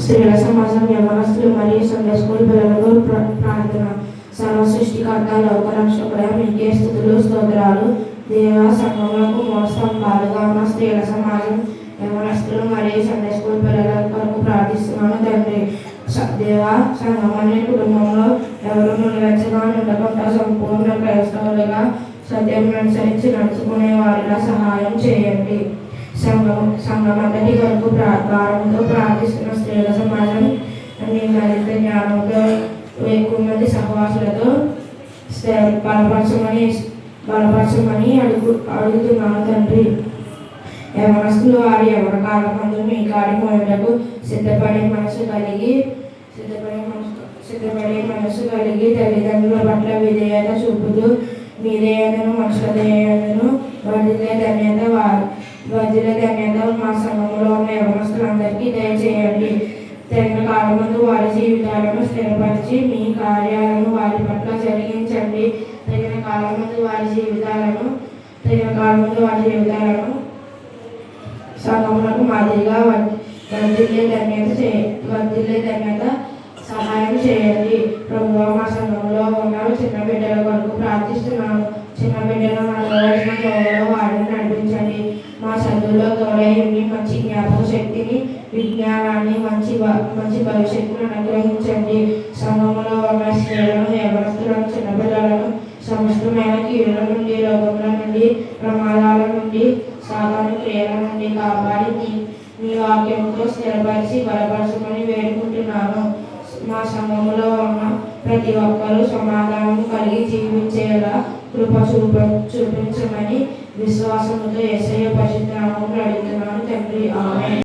స్త్రీల సమాజం, యవనస్తులు మరియు సండే స్కూల్ పిల్లలకు ప్రార్థన. సర్వ సృష్టికర్త లోకరక్షకుడా మీకే స్తుతులు స్తోత్రాలు. దేవ సంఘములకు మూల స్తంభాలుగా ఉన్న స్త్రీల సమాజం, యవనస్తులు మరియు సండే స్కూల్ పిల్లల కొరకు ప్రార్థిస్తున్నాను తండ్రి. దేవ సంఘం అనే కుటుంబంలో ఎవరు నిర్లక్ష్యంగా ఉండకుండా సంపూర్ణ క్రైస్తవులుగా సత్యం అనుసరించి నడుచుకునే వారిలా సహాయం చేయండి. సంఘమంతటి కొరకు భారంతో ప్రార్థిస్తున్న స్త్రీల సమాజం మీ మరింత జ్ఞానంతో ఎక్కువ మంది సహవాసులతో బలపరచమని అడుగుతున్నాను తండ్రి. యవనస్తులు వారి ఎవరి కాలం మందు మీ కాడి మోయటకు సిద్ధపడే మనసు కలిగి తల్లిదండ్రుల పట్ల విధేయత చూపుతూ మీ దయను మనుషుల దయను వర్ధిల్లే ధన్యత మా సంఘంలో ఉన్న యవనస్తులందరికీ దయచేయండి. తగిన కాలమందు వారి జీవితాలను స్థిరపరిచి మీ కార్యాలను వారి పట్ల జరిగించండి. తగిన కాలమందు వారి జీవితాలను సంఘములకు మాదిరిగా వర్ధిల్లే ధన్యత సహాయం చేయండి. ప్రభువా, మా సంఘంలో ఉన్న చిన్న బిడ్డల కొరకు ప్రార్థిస్తున్నాను. చిన్న బిడ్డలు నడవలసిన త్రోవలో వారిని నడిపించండి. మా చదువులో తోడై ఉండి మంచి జ్ఞాపక శక్తిని, విజ్ఞానాన్ని, మంచి భవిష్యత్తును అనుగ్రహించండి. సంఘంలో ఉన్న స్త్రీలను, యవనస్తులను, చిన్నపిల్లలను సమస్తమైన కీడుల నుండి, రోగముల నుండి, ప్రమాదాల నుండి, సాధారణ క్రియల నుండి కాపాడి మీ వాక్యంతో స్థిరపరిచి బలపరచమని వేడుకుంటున్నాను. మా సంఘంలో ఉన్న ప్రతి ఒక్కరూ సమాధానం కలిగి జీవించేలా కృప చూపించమని విశ్వాసముతో యేసయ్య పరిశుద్ధ నామములో అడుగుతున్నాను తండ్రి. ఆమేన్.